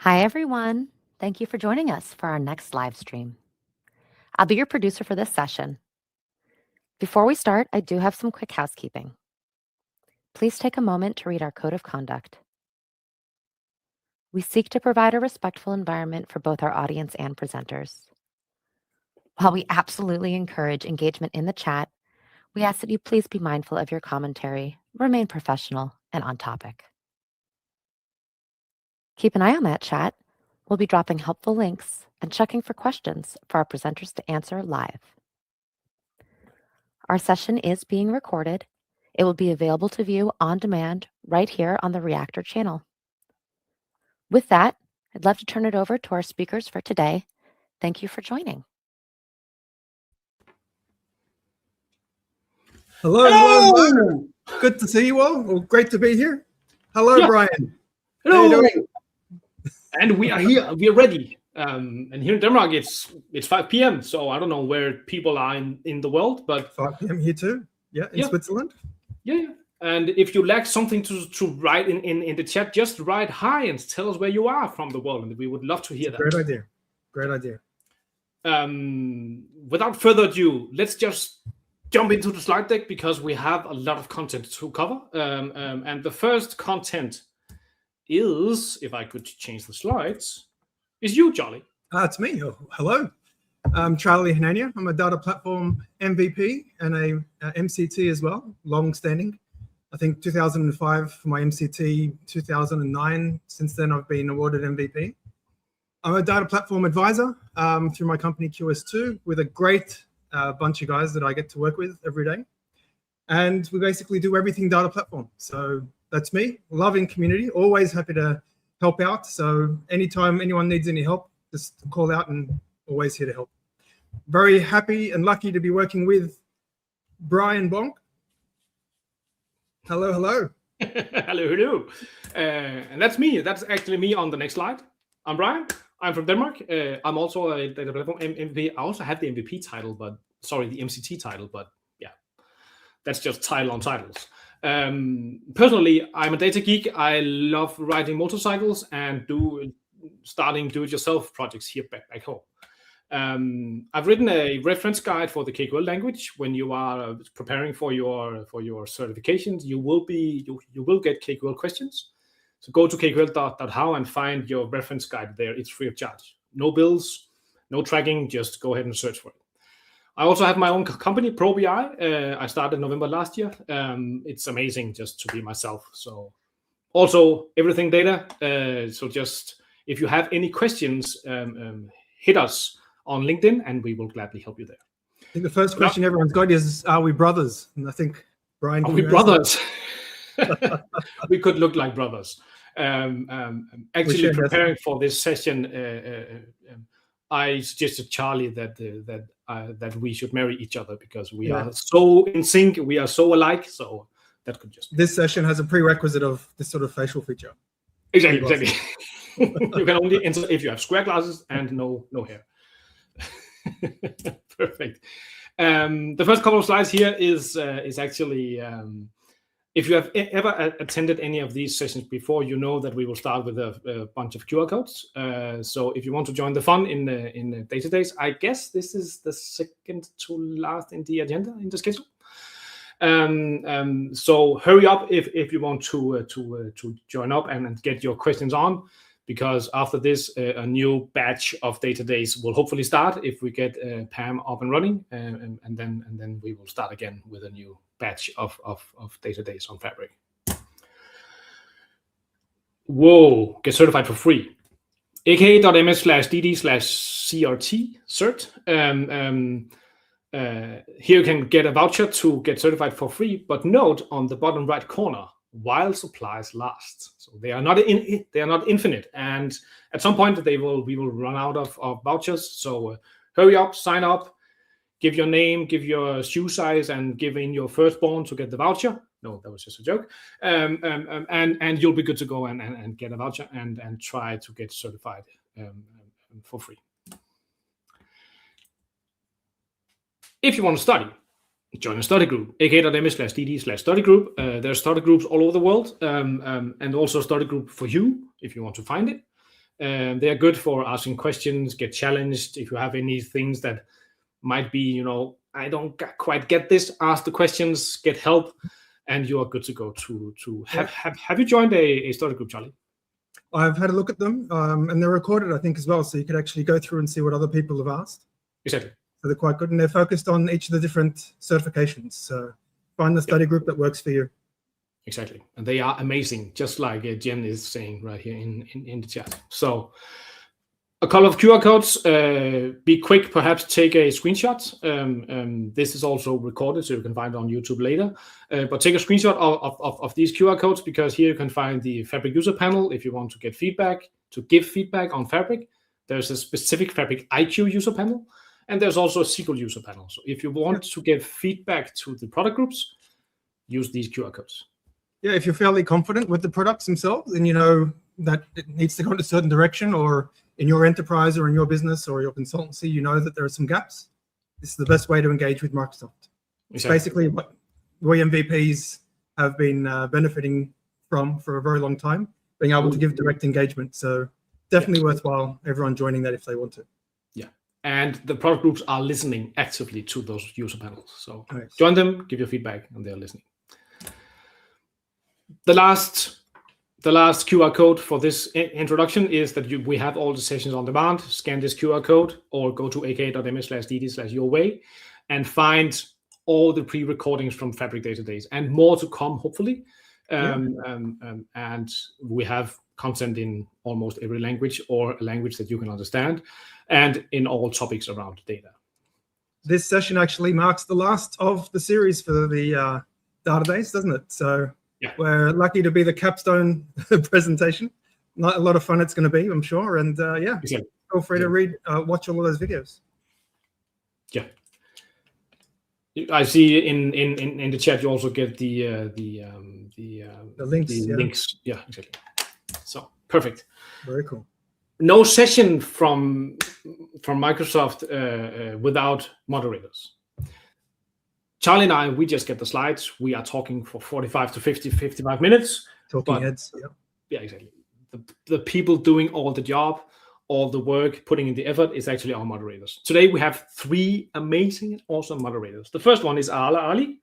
Hi, everyone. Thank you for joining us for our next live stream. I'll be your producer for this session. Before we start, I do have some quick housekeeping. Please take a moment to read our code of conduct. We seek to provide a respectful environment for both our audience and presenters. While we absolutely encourage engagement in the chat, we ask that you please be mindful of your commentary, remain professional, and on topic. Keep an eye on that chat. We'll be dropping helpful links and checking for questions for our presenters to answer live. Our session is being recorded. It will be available to view on demand right here on the Reactor channel. With that, I'd love to turn it over to our speakers for today. Thank you for joining. Hello. Good to see you all. Well, great to be here. Hello, Brian. Hello. How you doing? And we are here. We are ready. And here in Denmark, it's 5 p.m. So I don't know where people are in the world, but 5 p.m. here too. Yeah, in Switzerland. Yeah. And if you lack something to write in the chat, just write hi and tell us where you are from the world, and we would love to hear that. Great idea. Great idea. Without further ado, let's just jump into the slide deck because we have a lot of content to cover. And the first content is, if I could change the slides, is you, Charlie. It's me. Oh, hello. I'm Charlie Hanania. I'm a data platform MVP and a MCT as well, long-standing. I think 2005 for my MCT, 2009. Since then, I've been awarded MVP. I'm a data platform advisor through my company QS2 with a great bunch of guys that I get to work with every day. And we basically do everything data platform. So that's me, loving community, always happy to help out. So anytime anyone needs any help, just call out and always here to help. Very happy and lucky to be working with Brian Bonk. Hello, hello. hello. And that's me. That's actually me on the next slide. I'm Brian. I'm from Denmark. I'm also a data platform MVP. I also have the MVP title, the MCT title, but yeah, that's just title on titles. Personally, I'm a data geek. I love riding motorcycles and starting do-it-yourself projects here back home. I've written a reference guide for the KQL language. When you are preparing for your certifications, you will get KQL questions. So go to kql.how and find your reference guide there. It's free of charge. No bills, no tracking. Just go ahead and search for it. I also have my own company, ProBI. I started November last year. It's amazing just to be myself. So also everything data. So just if you have any questions, hit us on LinkedIn and we will gladly help you there. I think the first question everyone's got is, are we brothers? And I think Brian, are we brothers? We could look like brothers. Actually, preparing for this session, I suggested Charlie that we should marry each other because we are so in sync, we are so alike. So that could just this session has a prerequisite of this sort of facial feature. Exactly. You can only enter if you have square glasses and no hair. Perfect. The first couple of slides here is actually. If you have ever attended any of these sessions before, you know that we will start with a bunch of QR codes. So if you want to join the fun in the data days, I guess this is the second to last in the agenda in the schedule. So hurry up if you want to join up and get your questions on, because after this, a new batch of data days will hopefully start if we get Pam up and running, and then we will start again with a new batch of data days on Fabric. Whoa, get certified for free. aka.ms/dd/crt cert. Here you can get a voucher to get certified for free, but note on the bottom right corner, while supplies last. So they are not infinite, and at some point we will run out of vouchers. So hurry up, sign up. Give your name, give your shoe size, and give in your firstborn to get the voucher. No, that was just a joke. And you'll be good to go and get a voucher and try to get certified for free. If you want to study, join a study group, aka.ms/dd/study group. There are study groups all over the world, and also a study group for you if you want to find it. They are good for asking questions, get challenged. If you have any things that might be, I don't quite get this, ask the questions, get help, and you are good to go. Have you joined a study group, Charlie? I've had a look at them, and they're recorded, I think, as well, so you could actually go through and see what other people have asked. Exactly. So they're quite good, and they're focused on each of the different certifications. So find the study group that works for you. Exactly, and they are amazing, just like Jen is saying right here in the chat. So a couple of QR codes. Be quick, perhaps take a screenshot. This is also recorded, so you can find it on YouTube later. But take a screenshot of these QR codes, because here you can find the Fabric user panel if you want to get feedback, to give feedback on Fabric. There's a specific Fabric IQ user panel, and there's also a SQL user panel. So if you want to give feedback to the product groups, use these QR codes. Yeah, if you're fairly confident with the products themselves, and you know that it needs to go in a certain direction, or in your enterprise or in your business or your consultancy, you know that there are some gaps, this is the best way to engage with Microsoft. It's basically what we MVPs have been benefiting from for a very long time, being able to give direct engagement. So definitely worthwhile everyone joining that if they want to. Yeah, and the product groups are listening actively to those user panels. So join them, give your feedback, and they're listening. The last QR code for this introduction is that we have all the sessions on demand. Scan this QR code or go to aka.ms/dd/yourway and find all the pre-recordings from Fabric Data Days, and more to come, hopefully. And we have content in almost every language, or a language that you can understand, and in all topics around data. This session actually marks the last of the series for the data days, doesn't it? So yeah, we're lucky to be the capstone presentation. Not a lot of fun it's going to be, I'm sure. And yeah, feel free to watch all of those videos. Yeah, I see in the chat you also get the links. Links. Yeah, exactly. So perfect. Very cool. No session from Microsoft without moderators. Charlie and I, we just get the slides. We are talking for 45 to 55 minutes. Talking heads. Yeah, exactly. The people doing all the job, all the work, putting in the effort is actually our moderators. Today we have 3 amazing and awesome moderators. The first one is Ali,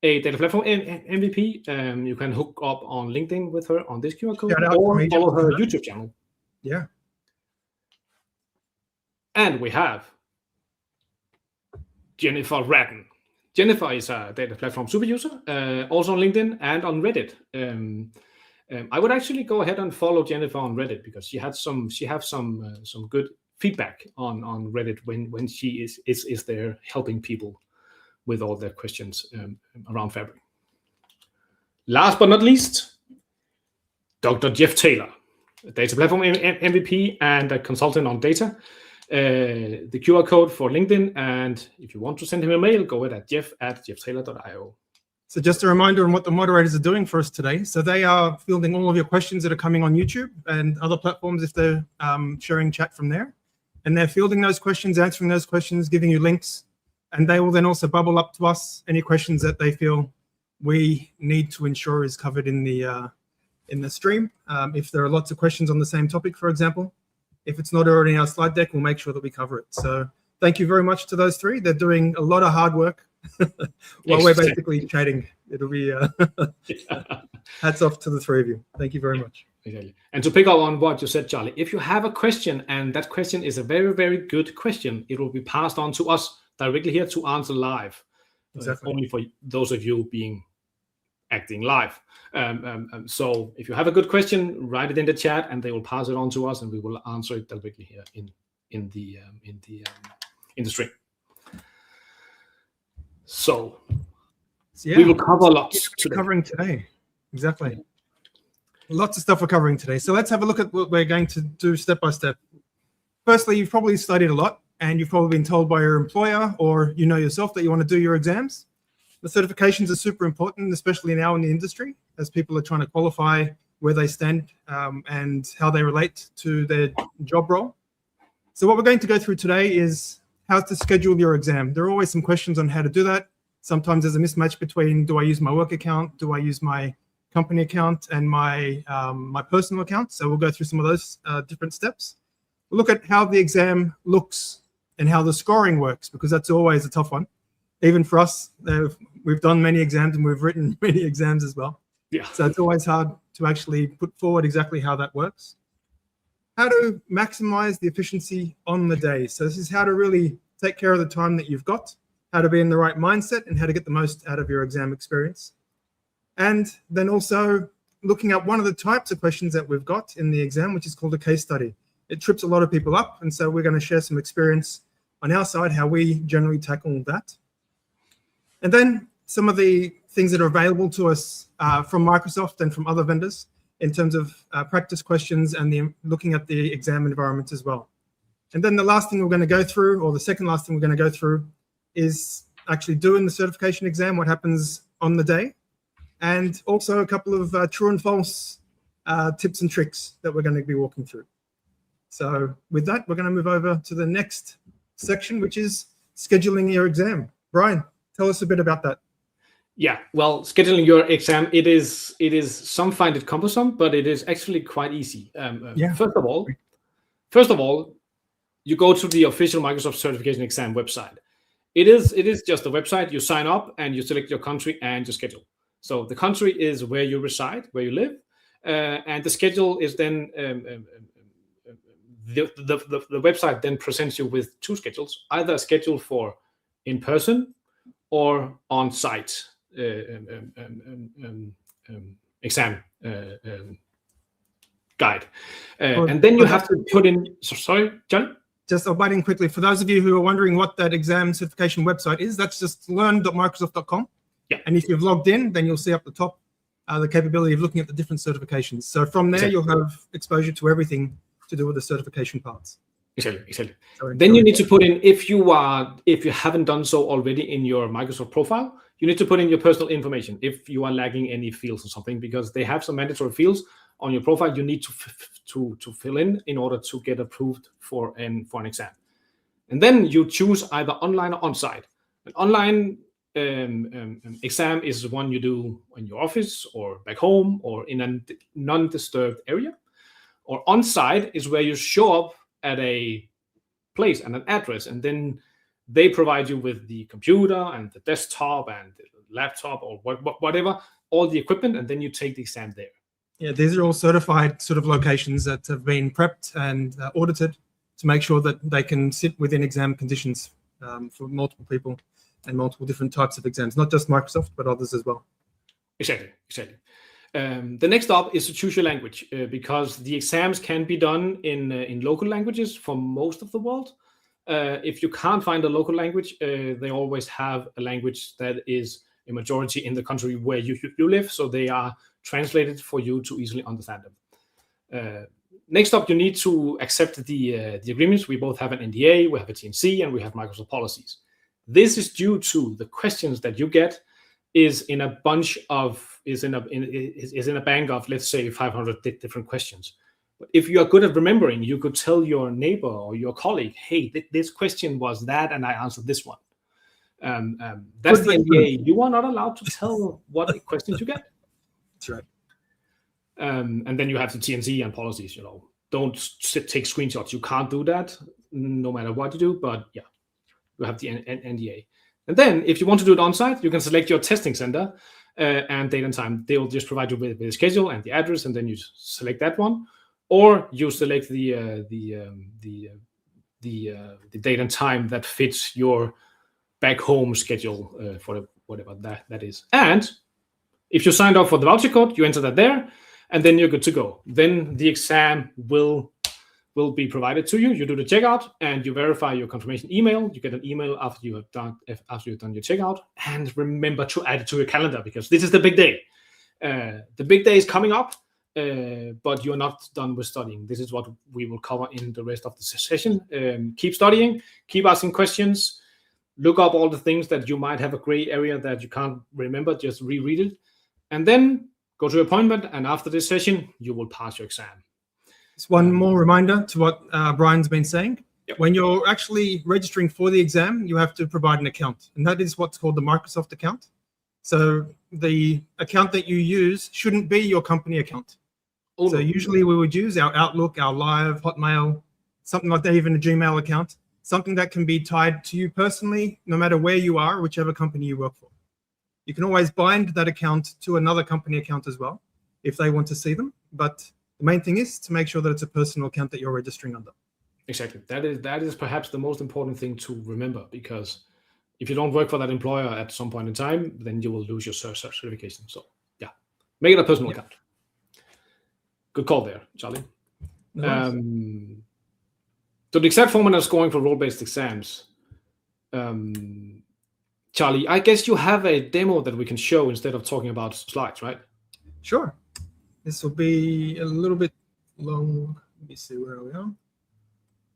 a data platform MVP. You can hook up on LinkedIn with her on this QR code, or follow her YouTube channel. Yeah. And we have Jennifer Radden. Jennifer is a data platform super user, also on LinkedIn and on Reddit. I would actually go ahead and follow Jennifer on Reddit, because she has some good feedback on Reddit when she is there helping people with all their questions around Fabric. Last but not least, Dr. Jeff Taylor, a data platform MVP and a consultant on data. The QR code for LinkedIn, and if you want to send him a mail, go ahead at jeff@jefftaylor.io. So just a reminder on what the moderators are doing for us today. So they are fielding all of your questions that are coming on YouTube and other platforms if they're sharing chat from there. And they're fielding those questions, answering those questions, giving you links. And they will then also bubble up to us any questions that they feel we need to ensure is covered in the stream. If there are lots of questions on the same topic, for example, if it's not already in our slide deck, we'll make sure that we cover it. So thank you very much to those 3. They're doing a lot of hard work while we're basically chatting. It'll be hats off to the 3 of you. Thank you very much. Exactly. And to pick up on what you said, Charlie, if you have a question and that question is a very, very good question, it will be passed on to us directly here to answer live. Exactly. Only for those of you acting live. So if you have a good question, write it in the chat, and they will pass it on to us, and we will answer it directly here in the stream. So yeah, we will cover lots today. Covering today, exactly. Lots of stuff we're covering today. So let's have a look at what we're going to do step by step. Firstly, you've probably studied a lot, and you've probably been told by your employer, or you know yourself, that you want to do your exams. The certifications are super important, especially now in the industry, as people are trying to qualify where they stand and how they relate to their job role. So what we're going to go through today is how to schedule your exam. There are always some questions on how to do that. Sometimes there's a mismatch between, do I use my work account? Do I use my company account, and my my personal account. So we'll go through some of those different steps. We'll look at how the exam looks and how the scoring works, because that's always a tough one. Even for us, we've done many exams and we've written many exams as well. Yeah. So it's always hard to actually put forward exactly how that works. How to maximize the efficiency on the day. So this is how to really take care of the time that you've got, how to be in the right mindset, and how to get the most out of your exam experience. And then also looking at one of the types of questions that we've got in the exam, which is called a case study. It trips a lot of people up, and so we're going to share some experience on our side, how we generally tackle that. And then some of the things that are available to us from Microsoft and from other vendors in terms of practice questions and looking at the exam environment as well. And then the last thing we're going to go through, or the second last thing we're going to go through, is actually doing the certification exam, what happens on the day, and also a couple of true and false tips and tricks that we're going to be walking through. So with that, we're going to move over to the next section, which is scheduling your exam. Brian, tell us a bit about that. Yeah, well, scheduling your exam, it is some find it cumbersome, but it is actually quite easy. Yeah. First of all, you go to the official Microsoft certification exam website. It is just a website. You sign up and you select your country and your schedule. So the country is where you reside, where you live, and the schedule is then the website then presents you with two schedules, either a schedule for in person or on site exam guide, and then you have to put in. Sorry, John. Just abiding quickly, for those of you who are wondering what that exam certification website is, that's just learn.microsoft.com. Yeah. And if you've logged in, then you'll see up the top the capability of looking at the different certifications. So from there, you'll have exposure to everything to do with the certification parts. Exactly. Then you need to put in, if you haven't done so already in your Microsoft profile, you need to put in your personal information if you are lagging any fields or something, because they have some mandatory fields on your profile you need to fill in order to get approved for an exam. And then you choose either online or on-site. An online exam is one you do in your office or back home or in a non-disturbed area. Or on-site is where you show up at a place and an address, and then they provide you with the computer and the desktop and the laptop or whatever, all the equipment, and then you take the exam there. Yeah, these are all certified sort of locations that have been prepped and audited to make sure that they can sit within exam conditions for multiple people and multiple different types of exams, not just Microsoft, but others as well. Exactly. The next up is to choose your language, because the exams can be done in local languages for most of the world. If you can't find a local language, they always have a language that is a majority in the country where you live, so they are translated for you to easily understand them. Next up, you need to accept the agreements. We both have an NDA, we have a TNC, and we have Microsoft policies. This is due to the questions that you get is in a bank of, let's say, 500 different questions. But if you are good at remembering, you could tell your neighbor or your colleague, hey, this question was that, and I answered this one. That's the NDA. You are not allowed to tell what questions you get. That's right. And then you have the TNC and policies. Don't take screenshots. You can't do that, no matter what you do. But yeah, you have the NDA. And then, if you want to do it on site, you can select your testing center and date and time. They will just provide you with the schedule and the address, and then you select that one, or you select the date and time that fits your back home schedule for whatever that is. And if you signed up for the voucher code, you enter that there, and then you're good to go. Then the exam will be provided to you. You do the checkout and you verify your confirmation email. You get an email after you've done your checkout. And remember to add it to your calendar, because this is the big day. The big day is coming up, but you're not done with studying. This is what we will cover in the rest of the session. Keep studying, keep asking questions, look up all the things that you might have a gray area that you can't remember, just reread it. And then go to your appointment, and after this session, you will pass your exam. It's one more reminder to what Brian's been saying. Yep. When you're actually registering for the exam, you have to provide an account, and that is what's called the Microsoft account. So the account that you use shouldn't be your company account. Oh, So no. usually we would use our Outlook, our Live, Hotmail, something like that, even a Gmail account, something that can be tied to you personally, no matter where you are, whichever company you work for. You can always bind that account to another company account as well, if they want to see them. But the main thing is to make sure that it's a personal account that you're registering under. Exactly. That is perhaps the most important thing to remember, because if you don't work for that employer at some point in time, then you will lose your certification. So yeah, make it a personal account. Good call there, Charlie. Nice. So the exact format of scoring for role-based exams, Charlie, I guess you have a demo that we can show instead of talking about slides, right? Sure. This will be a little bit long. Let me see where we are.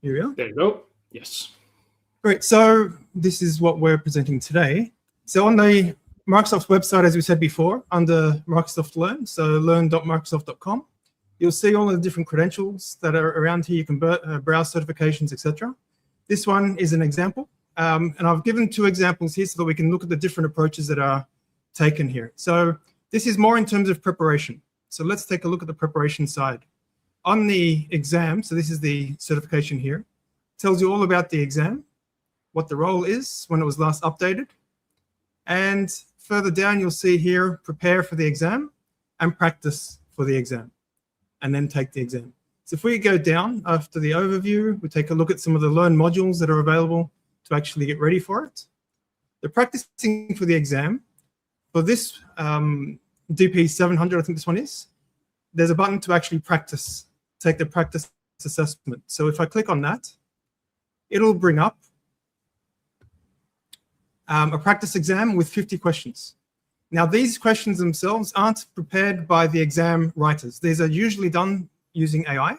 Here we are. There you go. Yes. Great. So this is what we're presenting today. So on the Microsoft website, as we said before, under Microsoft Learn, so learn.microsoft.com, you'll see all the different credentials that are around here. You can browse certifications, etc. This one is an example. And I've given 2 examples here so that we can look at the different approaches that are taken here. So this is more in terms of preparation. So let's take a look at the preparation side. On the exam, so this is the certification here, tells you all about the exam, what the role is, when it was last updated. And further down, you'll see here, prepare for the exam and practice for the exam, and then take the exam. So if we go down after the overview, we take a look at some of the Learn modules that are available to actually get ready for it. The practicing for the exam, for this DP 700, I think this one is, there's a button to actually practice, take the practice assessment. So if I click on that, it'll bring up a practice exam with 50 questions. Now, these questions themselves aren't prepared by the exam writers. These are usually done using AI.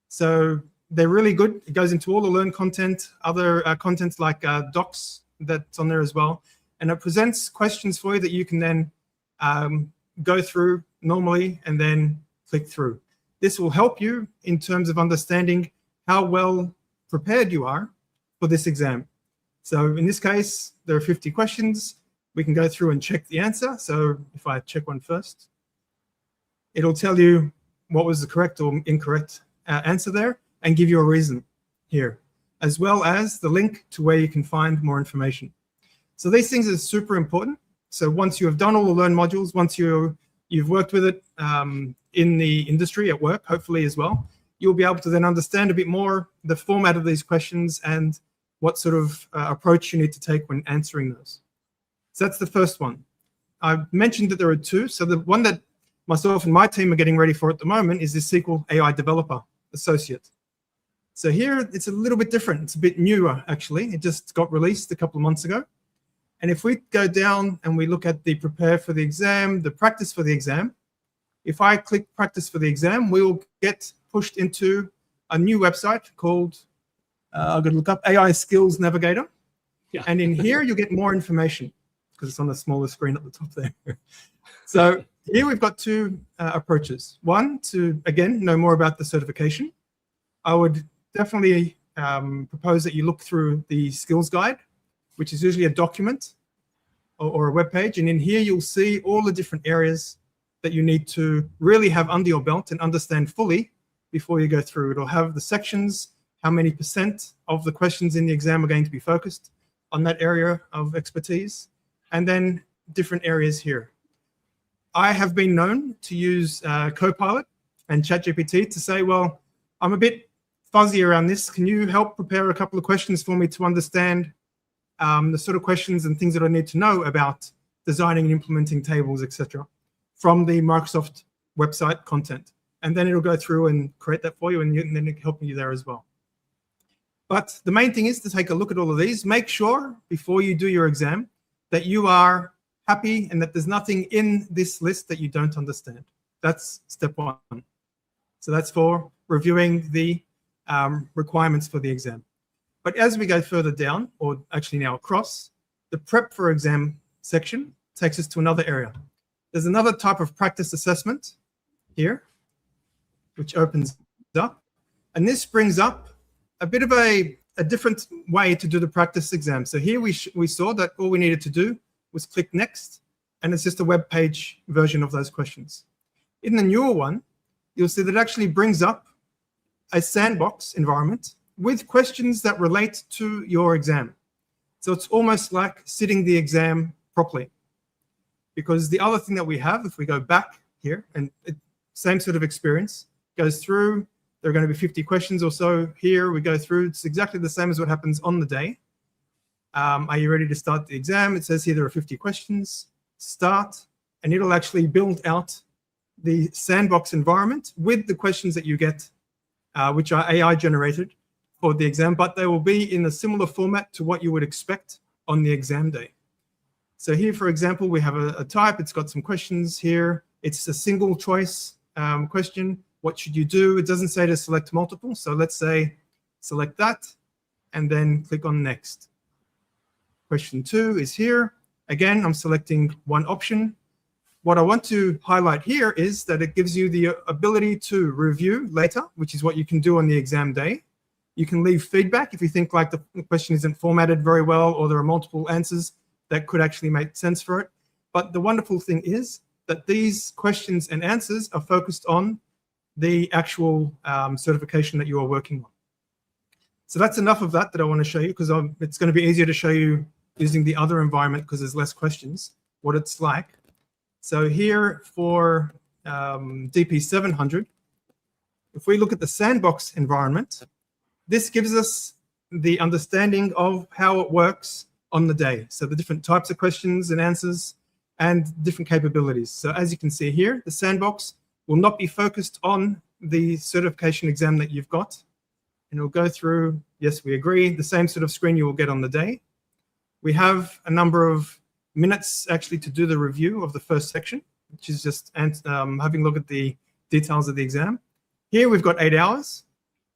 So they're really good. It goes into all the Learn content, other contents like docs that's on there as well. And it presents questions for you that you can then go through normally and then click through. This will help you in terms of understanding how well prepared you are for this exam. So in this case, there are 50 questions. We can go through and check the answer. So if I check one first, it'll tell you what was the correct or incorrect answer there and give you a reason here, as well as the link to where you can find more information. So these things are super important. So once you have done all the Learn modules, once you've worked with it in the industry at work, hopefully as well, you'll be able to then understand a bit more the format of these questions and what sort of approach you need to take when answering those. So that's the first one. I've mentioned that there are 2. So the one that myself and my team are getting ready for at the moment is the SQL AI Developer Associate. So here it's a little bit different. It's a bit newer, actually. It just got released a couple of months ago. And if we go down and we look at the prepare for the exam, the practice for the exam, if I click practice for the exam, we will get pushed into a new website called, I've got to look up, AI Skills Navigator. Yeah. And in here, you'll get more information because it's on the smaller screen at the top there. So here we've got 2 approaches. One, to, again, know more about the certification. I would definitely propose that you look through the skills guide, which is usually a document or a web page. And in here, you'll see all the different areas that you need to really have under your belt and understand fully before you go through. It'll have the sections, how many % of the questions in the exam are going to be focused on that area of expertise, and then different areas here. I have been known to use Copilot and ChatGPT to say, well, I'm a bit fuzzy around this. Can you help prepare a couple of questions for me to understand the sort of questions and things that I need to know about designing and implementing tables, etc., from the Microsoft website content? And then it'll go through and create that for you, and then it'll help you there as well. But the main thing is to take a look at all of these. Make sure before you do your exam that you are happy and that there's nothing in this list that you don't understand. That's step 1. So that's for reviewing the requirements for the exam. But as we go further down, or actually now across, the prep for exam section takes us to another area. There's another type of practice assessment here, which opens up. And this brings up a bit of a different way to do the practice exam. So here we saw that all we needed to do was click next, and it's just a web page version of those questions. In the newer one, you'll see that it actually brings up a sandbox environment with questions that relate to your exam. So it's almost like sitting the exam properly. Because the other thing that we have, if we go back here, and same sort of experience, goes through, there are going to be 50 questions or so here, we go through, it's exactly the same as what happens on the day. Are you ready to start the exam? It says here there are 50 questions, start, and it'll actually build out the sandbox environment with the questions that you get, which are AI generated for the exam, but they will be in a similar format to what you would expect on the exam day. So here, for example, we have a type. It's got some questions here. It's a single choice question. What should you do? It doesn't say to select multiple. So let's say select that and then click on next. Question 2 is here. Again, I'm selecting one option. What I want to highlight here is that it gives you the ability to review later, which is what you can do on the exam day. You can leave feedback if you think like the question isn't formatted very well or there are multiple answers that could actually make sense for it. But the wonderful thing is that these questions and answers are focused on the actual certification that you are working on. So that's enough of that I want to show you, because it's going to be easier to show you using the other environment because there's less questions, what it's like. So here for DP700, if we look at the sandbox environment, this gives us the understanding of how it works on the day. So the different types of questions and answers and different capabilities. So as you can see here, the sandbox will not be focused on the certification exam that you've got. And it'll go through, yes, we agree, the same sort of screen you will get on the day. We have a number of minutes actually to do the review of the first section, which is just having a look at the details of the exam. Here we've got 8 hours.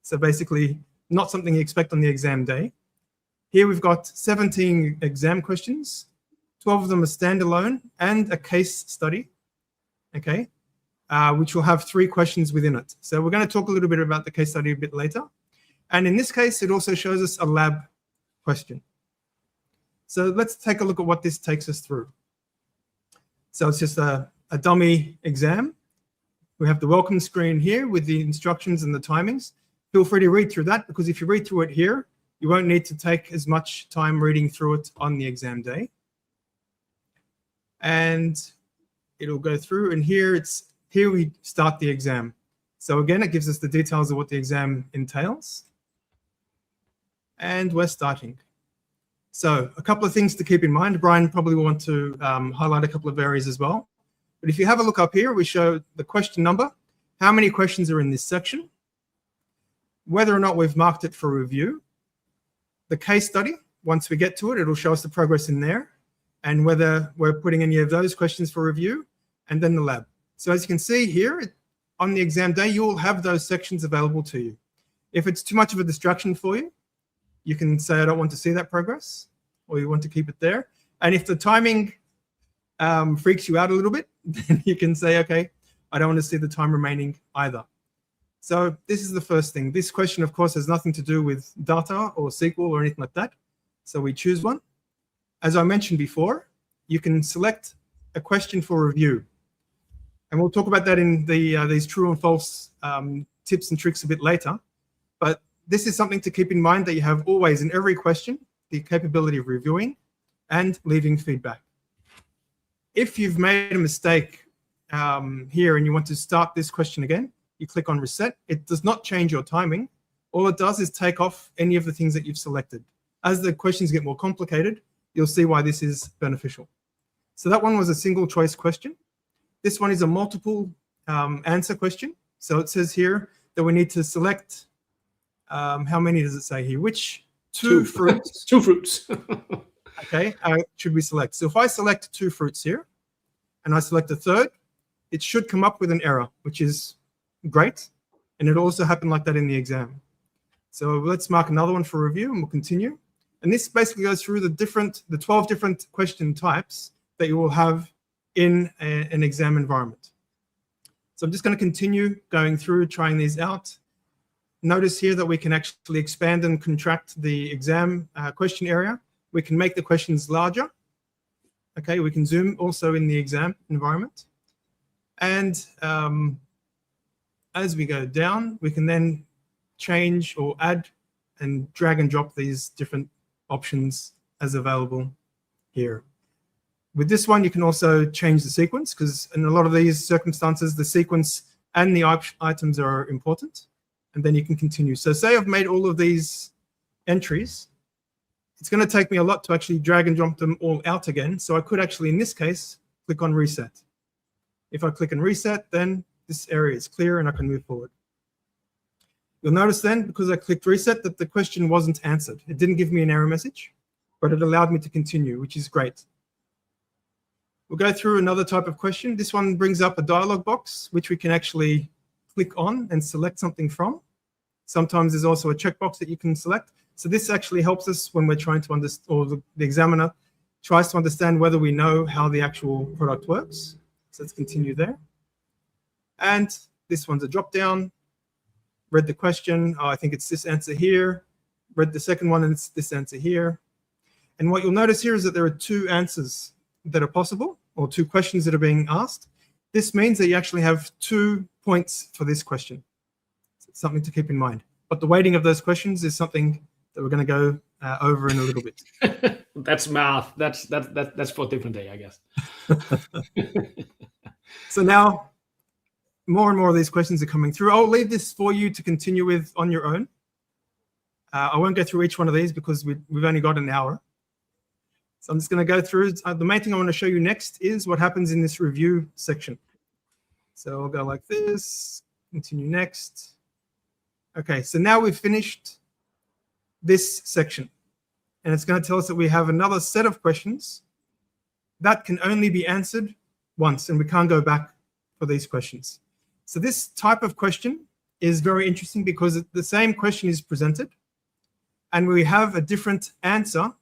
So basically not something you expect on the exam day. Here we've got 17 exam questions, 12 of them are standalone and a case study, okay, which will have 3 questions within it. So we're going to talk a little bit about the case study a bit later. And in this case, it also shows us a lab question. So let's take a look at what this takes us through. So it's just a dummy exam. We have the welcome screen here with the instructions and the timings. Feel free to read through that, because if you read through it here, you won't need to take as much time reading through it on the exam day. And it'll go through, and here we start the exam. So again, it gives us the details of what the exam entails. And we're starting. So a couple of things to keep in mind. Brian probably will want to highlight a couple of areas as well. But if you have a look up here, we show the question number, how many questions are in this section, whether or not we've marked it for review, the case study, once we get to it, it'll show us the progress in there, and whether we're putting any of those questions for review, and then the lab. So as you can see here, on the exam day, you will have those sections available to you. If it's too much of a distraction for you, you can say, I don't want to see that progress, or you want to keep it there. And if the timing freaks you out a little bit, then you can say, okay, I don't want to see the time remaining either. So this is the first thing. This question, of course, has nothing to do with data or SQL or anything like that. So we choose one. As I mentioned before, you can select a question for review. And we'll talk about that in these true and false tips and tricks a bit later. But this is something to keep in mind, that you have always in every question the capability of reviewing and leaving feedback. If you've made a mistake here and you want to start this question again, you click on reset. It does not change your timing. All it does is take off any of the things that you've selected. As the questions get more complicated, you'll see why this is beneficial. So that one was a single choice question. This one is a multiple answer question. So it says here that we need to select, how many does it say here? Which two fruits? 2 fruits. Okay, should we select? So if I select 2 fruits here, and I select a third, it should come up with an error, which is great. And it'll also happen like that in the exam. So let's mark another one for review, and we'll continue. And this basically goes through the 12 different question types that you will have in an exam environment. So I'm just going to continue going through, trying these out. Notice here that we can actually expand and contract the exam question area. We can make the questions larger. Okay, we can zoom also in the exam environment. And as we go down, we can then change or add and drag and drop these different options as available here. With this one, you can also change the sequence, because in a lot of these circumstances, the sequence and the items are important. And then you can continue. So say I've made all of these entries. It's going to take me a lot to actually drag and drop them all out again. So I could actually, in this case, click on reset. If I click on reset, then this area is clear and I can move forward. You'll notice then, because I clicked reset, that the question wasn't answered. It didn't give me an error message, but it allowed me to continue, which is great. We'll go through another type of question. This one brings up a dialog box, which we can actually click on and select something from. Sometimes there's also a checkbox that you can select. So this actually helps us when we're trying to understand, or the examiner tries to understand whether we know how the actual product works. So let's continue there. And this one's a drop down. Read the question. Oh, I think it's this answer here. Read the second one, and it's this answer here. And what you'll notice here is that there are two answers that are possible, or two questions that are being asked. This means that you actually have 2 points for this question. So it's something to keep in mind. But the weighting of those questions is something that we're going to go over in a little bit. That's math. That's for a different day, I guess. So now, more and more of these questions are coming through. I'll leave this for you to continue with on your own. I won't go through each one of these because we've only got an hour. So I'm just going to go through. The main thing I want to show you next is what happens in this review section. So I'll go like this, continue next. Okay, so now we've finished this section. And it's going to tell us that we have another set of questions that can only be answered once, and we can't go back for these questions. So this type of question is very interesting because the same question is presented, and we have a different answer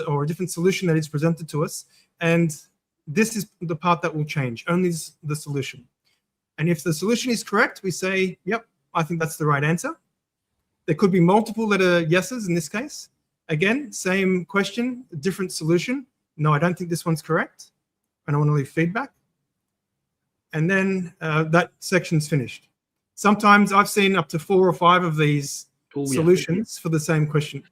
or a different solution that is presented to us. And this is the part that will change, only the solution. And if the solution is correct, we say, yep, I think that's the right answer. There could be multiple that are yeses in this case. Again, same question, different solution. No, I don't think this one's correct. And I want to leave feedback. And then that section's finished. Sometimes I've seen up to 4 or 5 of these solutions for the same question.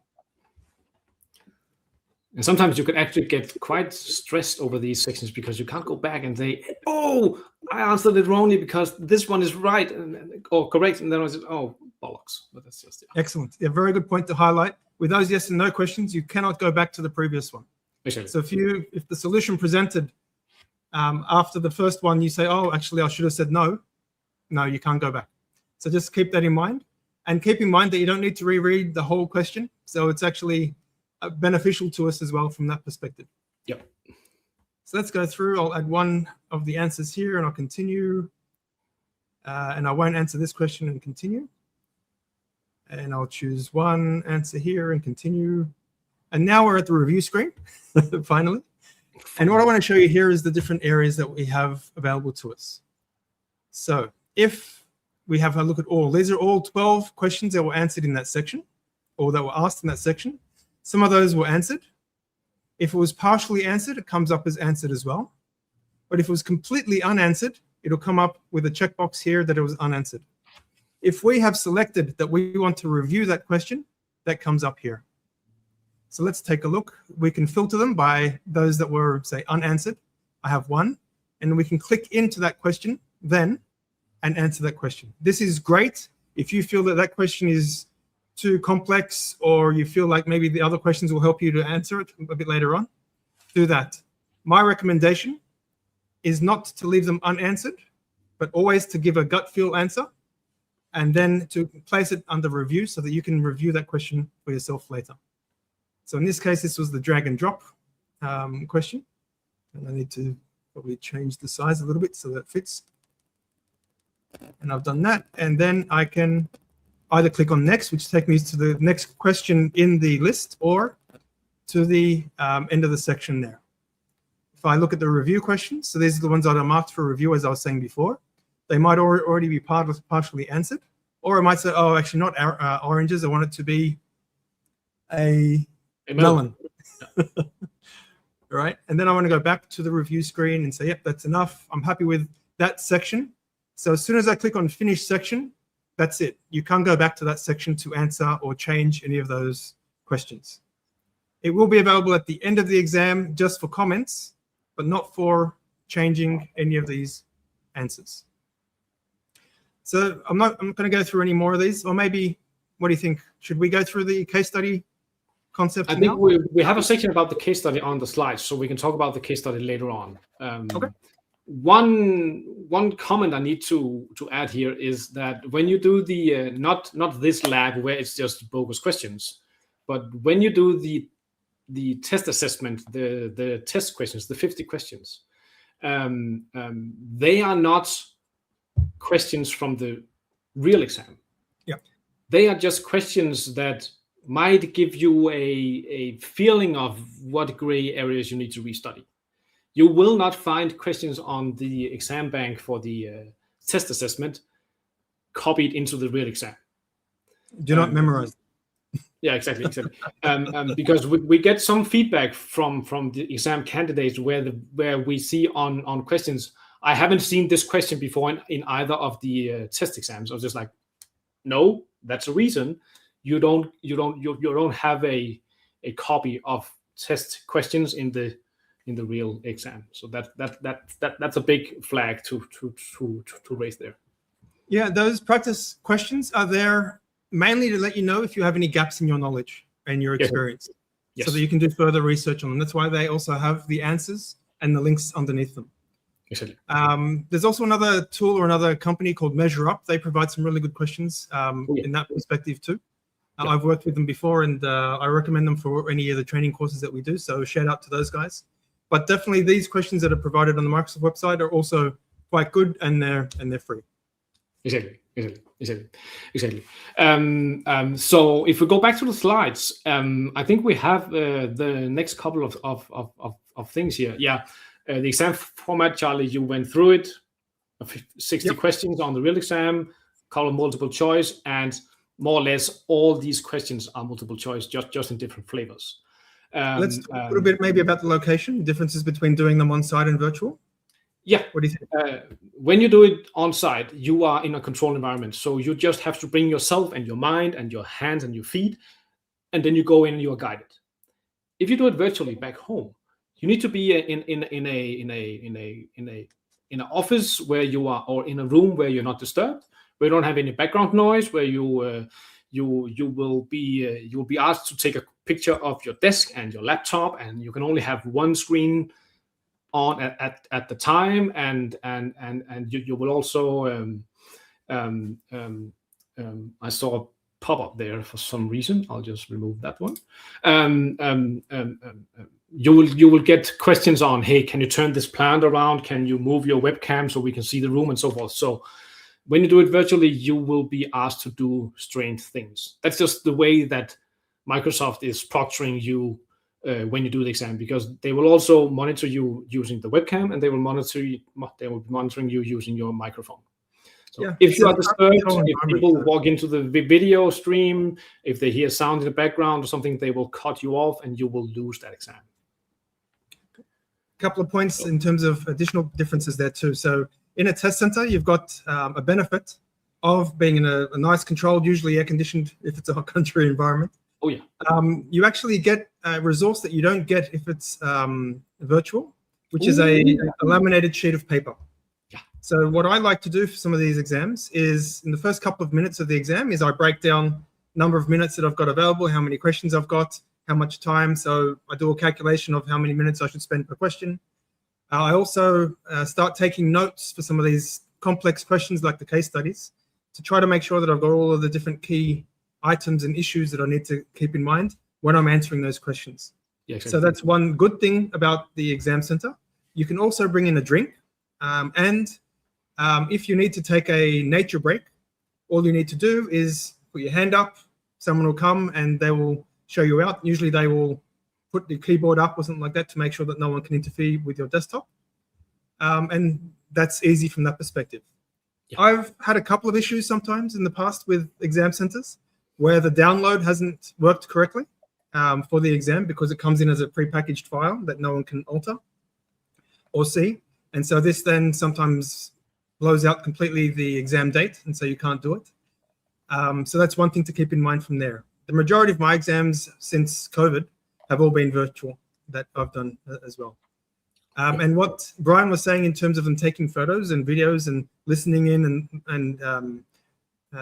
And sometimes you can actually get quite stressed over these sections because you can't go back and say, oh, I answered it wrongly because this one is right or correct. And then I said, oh, bollocks. But that's just it. Excellent. Yeah, very good point to highlight. With those yes and no questions, you cannot go back to the previous one. Exactly. So if the solution presented after the first one, you say, oh, actually, I should have said no. No, you can't go back. So just keep that in mind. And keep in mind that you don't need to reread the whole question. So it's actually beneficial to us as well from that perspective. Yep. So let's go through. I'll add one of the answers here and I'll continue. And I won't answer this question and continue. And I'll choose one answer here and continue. And now we're at the review screen, finally. And what I want to show you here is the different areas that we have available to us. So if we have a look at all, these are all 12 questions that were answered in that section, or that were asked in that section. Some of those were answered. If it was partially answered, it comes up as answered as well. But if it was completely unanswered, it'll come up with a checkbox here that it was unanswered. If we have selected that we want to review that question, that comes up here. So let's take a look. We can filter them by those that were, say, unanswered. I have one. And we can click into that question then and answer that question. This is great if you feel that that question is too complex, or you feel like maybe the other questions will help you to answer it a bit later on. Do that. My recommendation is not to leave them unanswered, but always to give a gut feel answer and then to place it under review so that you can review that question for yourself later. So in this case, this was the drag and drop question. And I need to probably change the size a little bit so that it fits. And I've done that. And then I can either click on next, which takes me to the next question in the list, or to the end of the section there. If I look at the review questions, so these are the ones that are marked for review, as I was saying before. They might already be partially answered, or I might say, oh, actually not oranges. I want it to be a melon. All right. And then I want to go back to the review screen and say, yep, that's enough. I'm happy with that section. So as soon as I click on finish section, that's it. You can't go back to that section to answer or change any of those questions. It will be available at the end of the exam just for comments, but not for changing any of these answers. So I'm not going to go through any more of these, or maybe, what do you think? Should we go through the case study concept? I think we have a section about the case study on the slides, so we can talk about the case study later on. Okay. One comment I need to add here is that when you do the not this lab where it's just bogus questions, but when you do the test assessment, the test questions, the 50 questions, they are not questions from the real exam. Yeah, they are just questions that might give you a feeling of what gray areas you need to restudy. You will not find questions on the exam bank for the test assessment copied into the real exam. Do not memorize. Yeah, exactly. Because we get some feedback from the exam candidates where we see on questions, I haven't seen this question before in either of the test exams. I was just like, no, that's a reason you don't have a copy of test questions in the real exam. So that's a big flag to raise there. Yeah, those practice questions are there mainly to let you know if you have any gaps in your knowledge and your experience, yes. So that you can do further research on them. That's why they also have the answers and the links underneath them. Exactly. There's also another tool or another company called Measure Up. They provide some really good questions in that perspective too. I've worked with them before, and I recommend them for any of the training courses that we do. So shout out to those guys. But definitely these questions that are provided on the Microsoft website are also quite good, and they're free. Exactly. So if we go back to the slides, I think we have the next couple of things here. Yeah, the exam format, Charlie, you went through it. 60 questions on the real exam, column multiple choice, and more or less all these questions are multiple choice, just in different flavors. Let's talk a little bit maybe about the location, differences between doing them on site and virtual. Yeah. What do you think? When you do it on site, you are in a controlled environment. So you just have to bring yourself and your mind and your hands and your feet, and then you go in and you are guided. If you do it virtually back home, you need to be in an office where you are, or in a room where you're not disturbed, where you don't have any background noise, where you will be asked to take a picture of your desk and your laptop, and you can only have one screen on at the time, and you will also I saw a pop-up there for some reason. I'll just remove that one. You will get questions on, hey, can you turn this plant around? Can you move your webcam so we can see the room, and so forth. So when you do it virtually, you will be asked to do strange things. That's just the way that Microsoft is proctoring you when you do the exam, because they will also monitor you using the webcam, and they will be monitoring you using your microphone. So if you are disturbed, if people walk into the video stream, if they hear sound in the background or something, they will cut you off and you will lose that exam. A couple of points in terms of additional differences there too. So in a test center, you've got a benefit of being in a nice, controlled, usually air-conditioned, if it's a hot country environment. Oh, yeah. You actually get a resource that you don't get if it's virtual, which is a laminated sheet of paper. Yeah. So what I like to do for some of these exams is, in the first couple of minutes of the exam, is I break down number of minutes that I've got available, how many questions I've got, how much time. So I do a calculation of how many minutes I should spend per question. I also start taking notes for some of these complex questions like the case studies, to try to make sure that I've got all of the different key items and issues that I need to keep in mind when I'm answering those questions. Yeah, exactly. So that's one good thing about the exam center. You can also bring in a drink, and if you need to take a nature break, all you need to do is put your hand up. Someone will come and they will show you out. Usually they will put the keyboard up or something like that to make sure that no one can interfere with your desktop. And that's easy from that perspective. Yeah. I've had a couple of issues sometimes in the past with exam centers where the download hasn't worked correctly. for the exam because it comes in as a prepackaged file that no one can alter or see. And so this then sometimes blows out completely the exam date, and so you can't do it. So that's one thing to keep in mind from there. The majority of my exams since COVID have all been virtual that I've done as well. And what Brian was saying in terms of them taking photos and videos and listening in and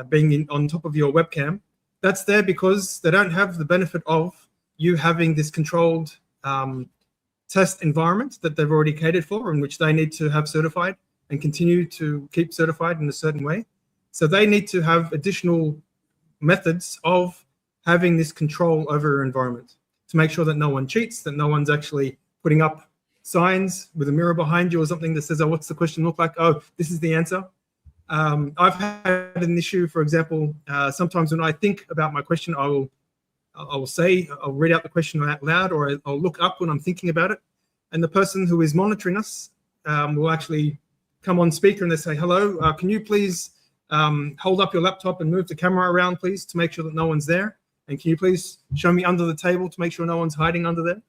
being on top of your webcam, that's there because they don't have the benefit of you having this controlled test environment that they've already catered for, in which they need to have certified and continue to keep certified in a certain way. So they need to have additional methods of having this control over your environment to make sure that no one cheats, that no one's actually putting up signs with a mirror behind you or something that says, oh, what's the question look like? Oh, this is the answer. I've had an issue, for example, sometimes when I think about my question, I'll read out the question out loud, or I'll look up when I'm thinking about it. And the person who is monitoring us will actually come on speaker and they say, hello, can you please hold up your laptop and move the camera around, please, to make sure that no one's there? And can you please show me under the table to make sure no one's hiding under there?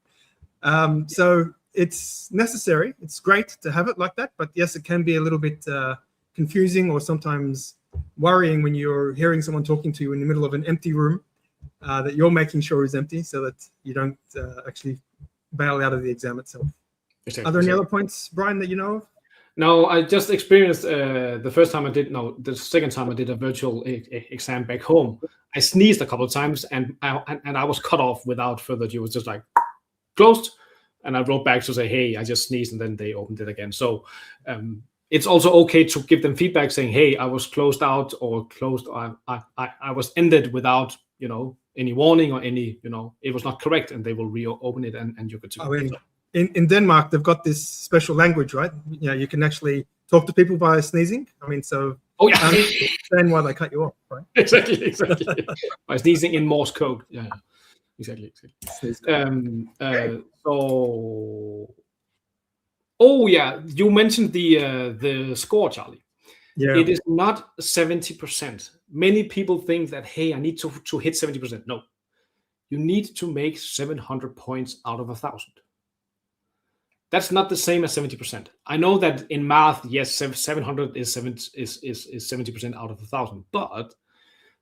So it's necessary. It's great to have it like that. But yes, it can be a little bit confusing or sometimes worrying when you're hearing someone talking to you in the middle of an empty room that you're making sure is empty, so that you don't actually bail out of the exam itself. Exactly. Are there any other points, Brian, that you know of? No, I just experienced the second time I did a virtual exam back home. I sneezed a couple of times and I was cut off without further ado. It was just like closed. And I wrote back to say, hey, I just sneezed, and then they opened it again. So it's also okay to give them feedback saying, hey, I was closed out or closed. I was ended without, any warning or any, it was not correct, and they will reopen it and you could do it. In Denmark, they've got this special language, right? Yeah, you can actually talk to people by sneezing. I mean, so oh yeah, I understand why they cut you off, right? Exactly. By sneezing in Morse code. Yeah, exactly. Oh yeah, you mentioned the score, Charlie. Yeah, it is not 70%. Many people think that, hey, I need to hit 70%. No, you need to make 700 points out of 1,000. That's not the same as 70%. I know that in math, yes, 700 is 70% out of 1,000, but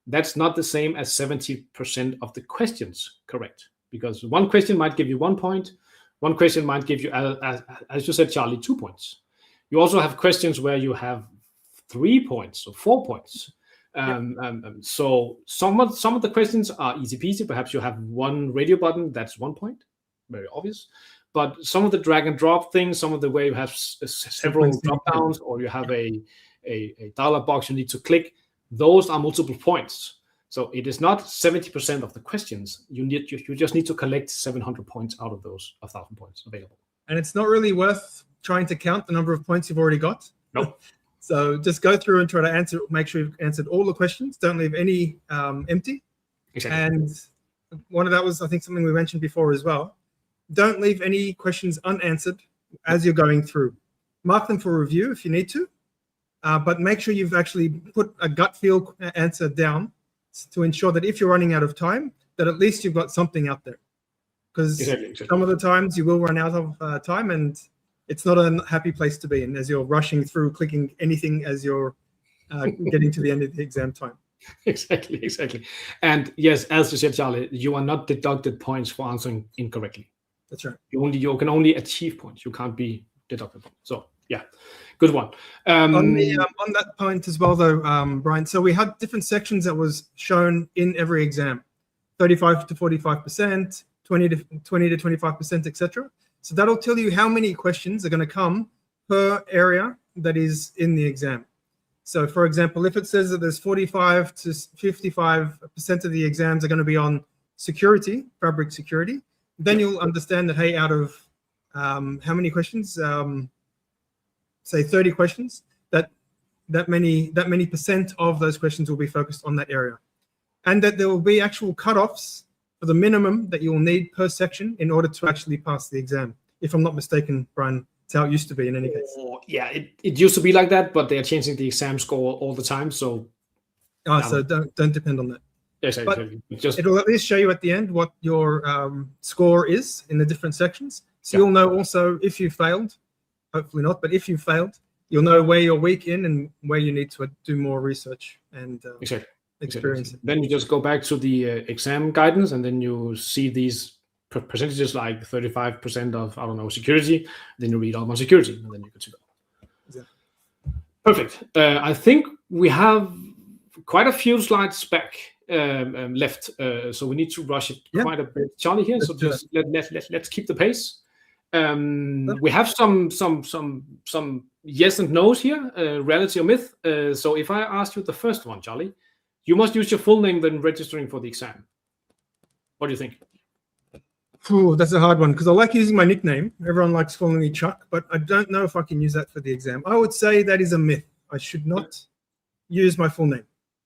that's not the same as 70% of the questions correct, because one question might give you 1 point. One question might give you, as you said, Charlie, 2 points. You also have questions where you have 3 points or 4 points. So some of the questions are easy peasy. Perhaps you have one radio button, that's 1 point, very obvious. But some of the drag and drop things, some of the way you have several drop downs, or you have a dialog box you need to click, those are multiple points. So it is not 70% of the questions. You just need to collect 700 points out of those 1,000 points available. And it's not really worth trying to count the number of points you've already got. Nope. So just go through and try to make sure you've answered all the questions. Don't leave any empty. Exactly. And one of that was, I think, something we mentioned before as well. Don't leave any questions unanswered as you're going through. Mark them for review if you need to, but make sure you've actually put a gut feel answer down to ensure that if you're running out of time, that at least you've got something out there. Because exactly. Some of the times you will run out of time, and it's not a happy place to be in as you're rushing through, clicking anything as you're getting to the end of the exam time. Exactly. And yes, as you said, Charlie, you are not deducted points for answering incorrectly. That's right. You can only achieve points. You can't be deducted. So yeah, good one. On that point as well, though, Brian. So we had different sections that was shown in every exam: 35 to 45%, 20 to 25%, etc. So that'll tell you how many questions are going to come per area that is in the exam. So, for example, if it says that there's 45 to 55% of the exams are going to be on security, fabric security, then you'll understand that, hey, out of how many questions, say 30 questions, that many percent of those questions will be focused on that area. And that there will be actual cutoffs for the minimum that you will need per section in order to actually pass the exam. If I'm not mistaken, Brian, it's how it used to be in any case. Yeah, it used to be like that, but they are changing the exam score all the time. So so don't depend on that. Yes, But just it'll at least show you at the end what your score is in the different sections. So you'll know also if you failed, hopefully not, but if you failed, you'll know where you're weak in and where you need to do more research and experience it. Then you just go back to the exam guidance, and then you see these percentages like 35% of, I don't know, security. Then you read all on security, and then you go to go. Exactly. Perfect. I think we have quite a few slides back left, so we need to rush it quite a bit, Charlie. Here, so just let's keep the pace. We have some yes and no's here, reality or myth. So if I ask you the first one, Charlie, you must use your full name when registering for the exam. What do you think? Ooh, that's a hard one because I like using my nickname. Everyone likes calling me Chuck, but I don't know if I can use that for the exam. I would say that is a myth. I should not use my full name.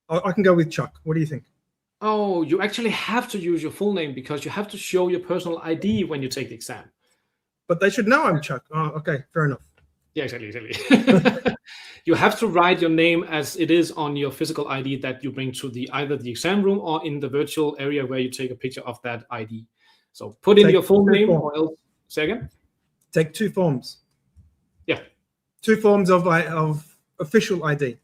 I can go with Chuck. What do you think? Oh, you actually have to use your full name because you have to show your personal ID when you take the exam. But they should know I'm Chuck. Oh, okay, fair enough. Yeah, exactly. You have to write your name as it is on your physical ID that you bring to either the exam room or in the virtual area where you take a picture of that ID. So put in your full name or else. Say again? Take 2 forms. Yeah. 2 forms of official ID.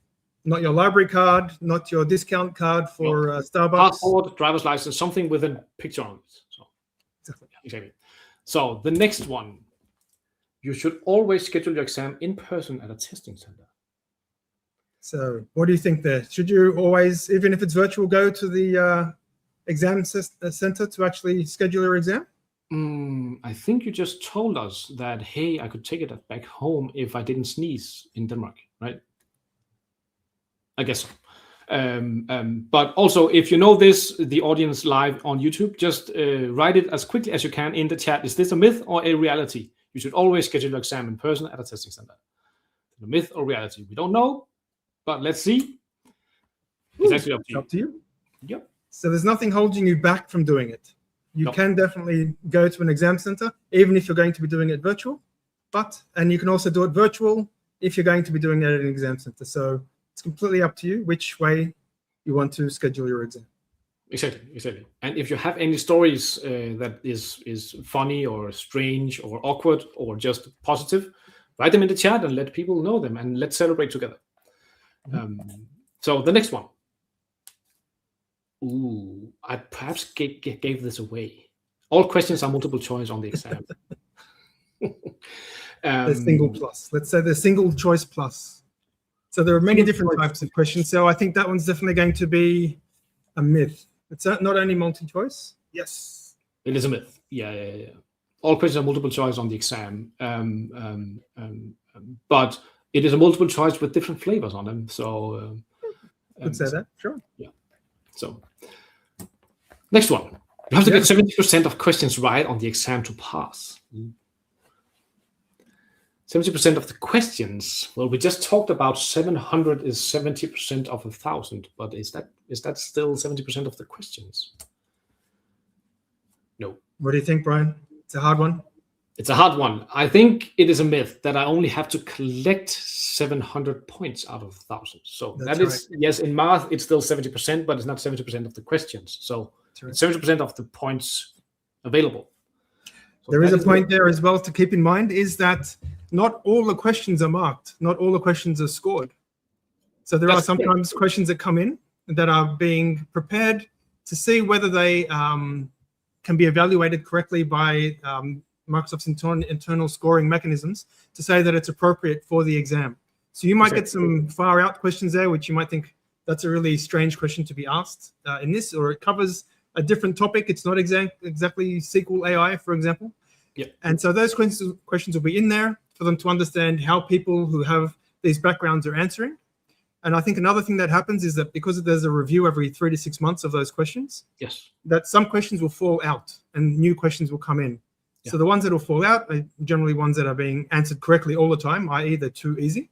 Not your library card, not your discount card for Starbucks. Passport, driver's license, something with a picture on it. So, exactly. So the next one. You should always schedule your exam in person at a testing center. So what do you think there? Should you always, even if it's virtual, go to the exam center to actually schedule your exam? I think you just told us that, hey, I could take it back home if I didn't sneeze in Denmark, right? I guess so. But also, if you know this, the audience live on YouTube, just write it as quickly as you can in the chat. Is this a myth or a reality? You should always schedule your exam in person at a testing center. The myth or reality? We don't know, but let's see. It's actually up to you. Yep. So there's nothing holding you back from doing it. You can definitely go to an exam center, even if you're going to be doing it virtual. And you can also do it virtual if you're going to be doing it at an exam center. So it's completely up to you which way you want to schedule your exam. Exactly. And if you have any stories that is funny or strange or awkward or just positive, write them in the chat and let people know them, and let's celebrate together. So the next one. Ooh, I perhaps gave this away. All questions are multiple choice on the exam. The single plus. Let's say the single choice plus. So there are many different types of questions. So I think that one's definitely going to be a myth. It's not only multi-choice. Yes. It is a myth. Yeah. All questions are multiple choice on the exam. But it is a multiple choice with different flavors on them. So could say that, sure. Yeah. So next one. You have to get 70% of questions right on the exam to pass. 70% of the questions. Well, we just talked about 700 is 70% of 1,000, but is that still 70% of the questions? No. What do you think, Brian? It's a hard one. It's a hard one. I think it is a myth that I only have to collect 700 points out of 1,000. So that is, yes, in math, it's still 70%, but it's not 70% of the questions. So it's 70% of the points available. So there is a point there as well to keep in mind, is that not all the questions are marked. Not all the questions are scored. So there are sometimes questions that come in that are being prepared to see whether they can be evaluated correctly by Microsoft's internal scoring mechanisms to say that it's appropriate for the exam. So you might get some far out questions there, which you might think that's a really strange question to be asked in this, or it covers a different topic. It's not exactly SQL AI, for example. Yeah. And so those questions will be in there for them to understand how people who have these backgrounds are answering. And I think another thing that happens is that because there's a review every 3 to 6 months of those questions, that some questions will fall out and new questions will come in. Yeah. So the ones that will fall out are generally ones that are being answered correctly all the time, i.e. they're too easy,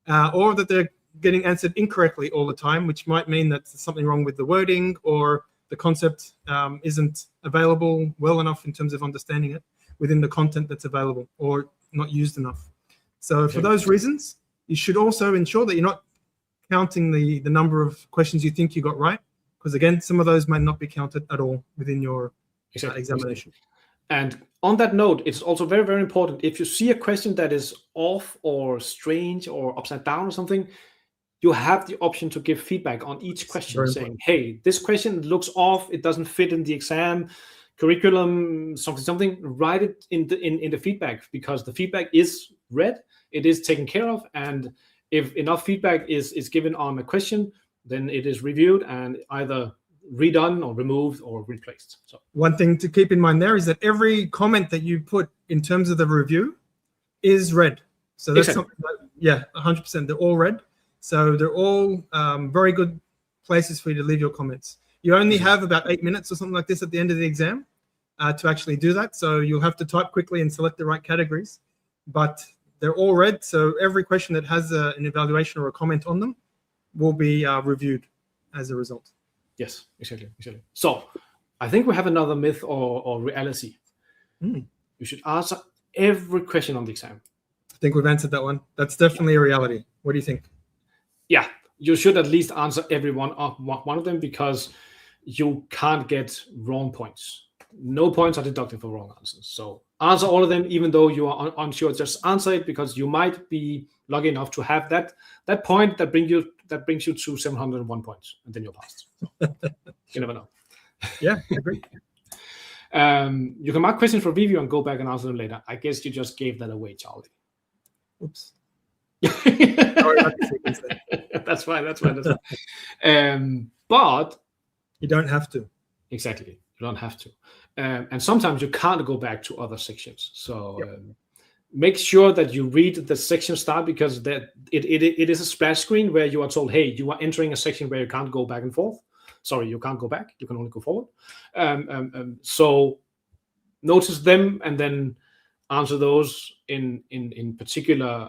or that they're getting answered incorrectly all the time, which might mean that there's something wrong with the wording or the concept isn't available well enough in terms of understanding it within the content that's available, or not used enough. So for those reasons, you should also ensure that you're not counting the number of questions you think you got right because again, some of those might not be counted at all within your examination. And on that note, it's also very, very important. If you see a question that is off or strange or upside down or something, you have the option to give feedback on each question, saying, hey, this question looks off, it doesn't fit in the exam curriculum, something. Write it in the feedback, because the feedback is read, it is taken care of, and if enough feedback is given on a question, then it is reviewed and either redone or removed or replaced. So one thing to keep in mind there is that every comment that you put in terms of the review is read. So that's something that, 100%, they're all read. So they're all very good places for you to leave your comments. You only have about 8 minutes or something like this at the end of the exam to actually do that. So you'll have to type quickly and select the right categories, but they're all read. So every question that has an evaluation or a comment on them will be reviewed as a result. Yes, exactly. So I think we have another myth or reality. You should answer every question on the exam. I think we've answered that one. That's definitely a reality. What do you think? Yeah, you should at least answer every one of them, because you can't get wrong points. No points are deducted for wrong answers. So answer all of them, even though you are unsure. Just answer it, because you might be lucky enough to have that point that brings you to 701 points, and then you're passed. You never know. Yeah, I agree. You can mark questions for review and go back and answer them later. I guess you just gave that away, Charlie. Oops. That's fine. But you don't have to. Exactly. You don't have to. And sometimes you can't go back to other sections. So make sure that you read the section start, because it is a splash screen where you are told, hey, you are entering a section where you can't go back and forth. Sorry, you can't go back. You can only go forward. So notice them and then answer those in particular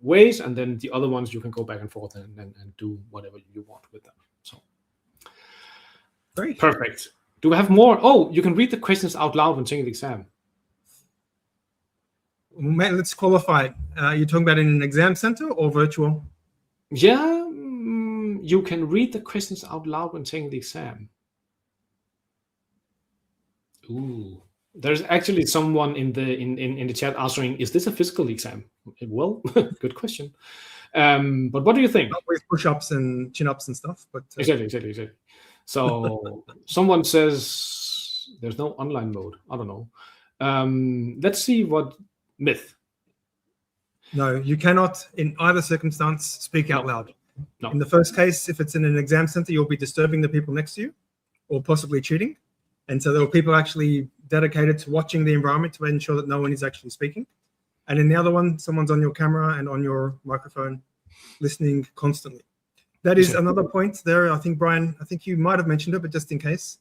ways, and then the other ones you can go back and forth and do whatever you want with them. So great. Perfect. Do we have more? Oh, you can read the questions out loud when taking the exam. Let's qualify it. You're talking about in an exam center or virtual? Yeah, you can read the questions out loud when taking the exam. Ooh. There's actually someone in the chat answering, is this a physical exam? Well, good question. But what do you think? Not with push-ups and chin-ups and stuff, but exactly. So someone says there's no online mode. I don't know. Let's see what myth. No, you cannot in either circumstance speak out loud. No. In the first case, if it's in an exam center, you'll be disturbing the people next to you or possibly cheating. And so there were people actually dedicated to watching the environment to ensure that no one is actually speaking. And in the other one, someone's on your camera and on your microphone listening constantly. That is another point there. I think, Brian, you might have mentioned it, but just in case,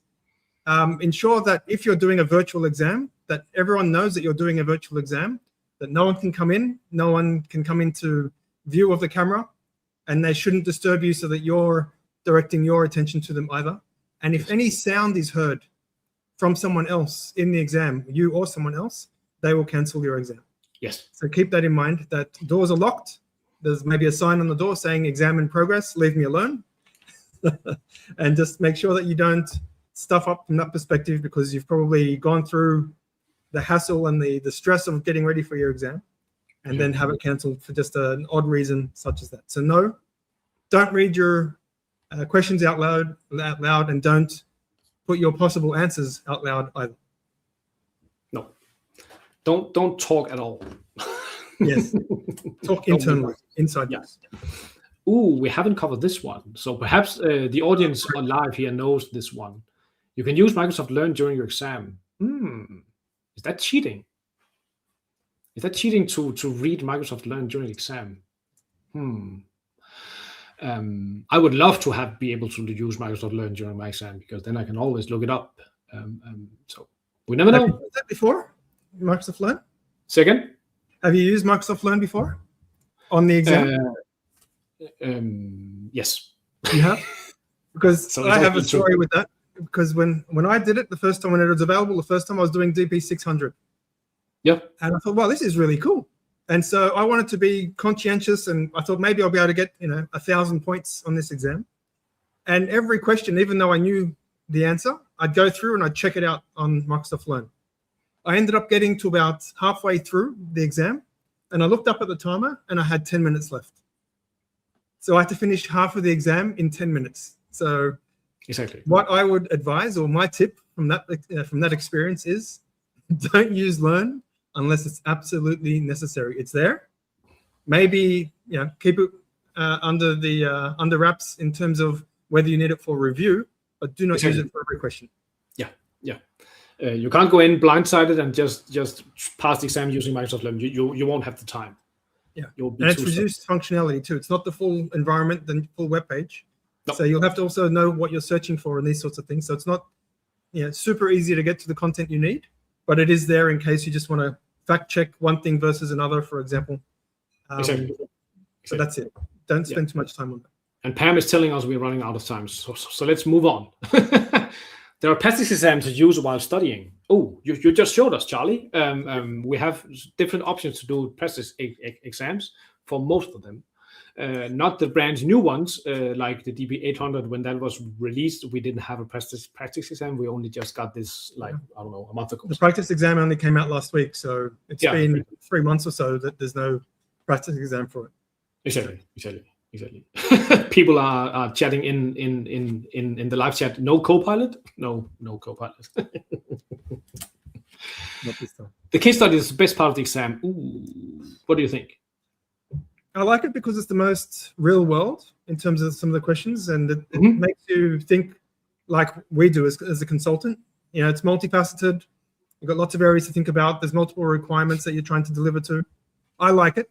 ensure that if you're doing a virtual exam, that everyone knows that you're doing a virtual exam, that no one can come in, no one can come into view of the camera, and they shouldn't disturb you so that you're directing your attention to them either. And if any sound is heard from someone else in the exam, you or someone else, they will cancel your exam. Yes. So keep that in mind, that doors are locked. There's maybe a sign on the door saying exam in progress, leave me alone. And just make sure that you don't stuff up from that perspective, because you've probably gone through the hassle and the stress of getting ready for your exam and then have it canceled for just an odd reason such as that. So no, don't read your questions out loud, and don't put your possible answers out loud either. No, don't talk at all. Yes, talk internally, inside. Yes. Ooh, we haven't covered this one. So perhaps the audience on live here knows this one. You can use Microsoft Learn during your exam. Is that cheating? Is that cheating to read Microsoft Learn during the exam? I would love to be able to use Microsoft Learn during my exam, because then I can always look it up. So we never know. Have you used that before, Microsoft Learn? Say again? Have you used Microsoft Learn before on the exam? Yes. You have? Because So I have a story with that. Because when I did it the first time, when it was available, the first time I was doing DP 600. Yep. And I thought, wow, this is really cool. And so I wanted to be conscientious, and I thought maybe I'll be able to get 1,000 points on this exam. And every question, even though I knew the answer, I'd go through and I'd check it out on Microsoft Learn. I ended up getting to about halfway through the exam, and I looked up at the timer and I had 10 minutes left. So I had to finish half of the exam in 10 minutes. So exactly what I would advise, or my tip from that experience, is don't use Learn unless it's absolutely necessary. It's there. Maybe keep it under wraps in terms of whether you need it for review, but do not use it for every question. Yeah. You can't go in blindsided and just pass the exam using Microsoft Learn. You won't have the time. Yeah, and it's reduced functionality too. It's not the full environment, the full web page. Nope. So you'll have to also know what you're searching for and these sorts of things. So it's not super easy to get to the content you need, but it is there in case you just want to fact check one thing versus another, for example. Exactly. So that's it. Don't spend too much time on that. And Pam is telling us we're running out of time. So let's move on. There are practice exams to use while studying. Oh, you just showed us, Charlie. We have different options to do practice exams for most of them. Not the brand new ones, like the DP800. When that was released, we didn't have a practice exam. We only just got this, I don't know, a month ago. The practice exam only came out last week, so it's been 3 months or so that there's no practice exam for it. Exactly. People are chatting in the live chat. No Copilot. No Copilot. Not this time. The case study is the best part of the exam. Ooh, what do you think? I like it because it's the most real world in terms of some of the questions, and it makes you think like we do as a consultant. It's multifaceted. You've got lots of areas to think about. There's multiple requirements that you're trying to deliver to. I like it.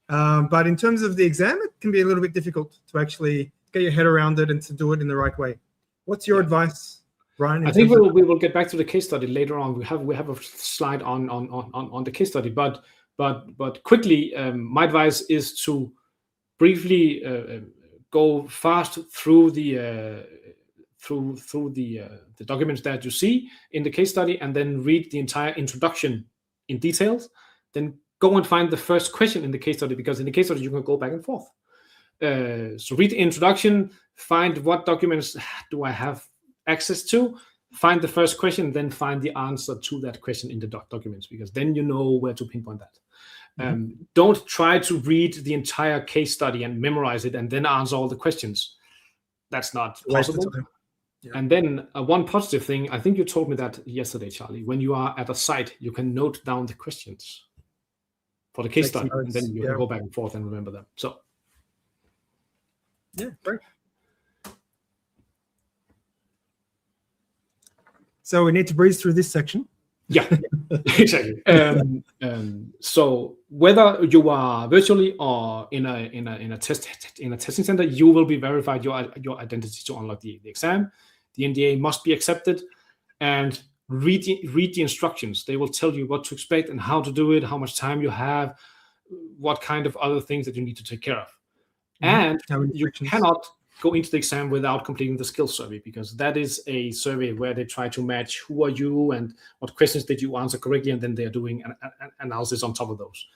But in terms of the exam, it can be a little bit difficult to actually get your head around it and to do it in the right way. What's your advice, Brian? I think we will get back to the case study later on. We have a slide on the case study, but quickly, my advice is to briefly go fast through the documents that you see in the case study, and then read the entire introduction in details. Then go and find the first question in the case study, because in the case study you can go back and forth. So read the introduction, find what documents do I have access to, find the first question, then find the answer to that question in the documents, because then you know where to pinpoint that. Don't try to read the entire case study and memorize it and then answer all the questions. That's not possible. Yeah. And then one positive thing, I think you told me that yesterday, Charlie, when you are at a site, you can note down the questions for the case study, and then you can go back and forth and remember them. So, yeah, great. So we need to breeze through this section. Yeah, exactly. So whether you are virtually or in a testing center, you will be verified your identity to unlock the exam. The NDA must be accepted, and read the instructions. They will tell you what to expect and how to do it, how much time you have, what kind of other things that you need to take care of. And you cannot go into the exam without completing the skills survey, because that is a survey where they try to match who are you and what questions did you answer correctly, and then they're doing an analysis on top of those.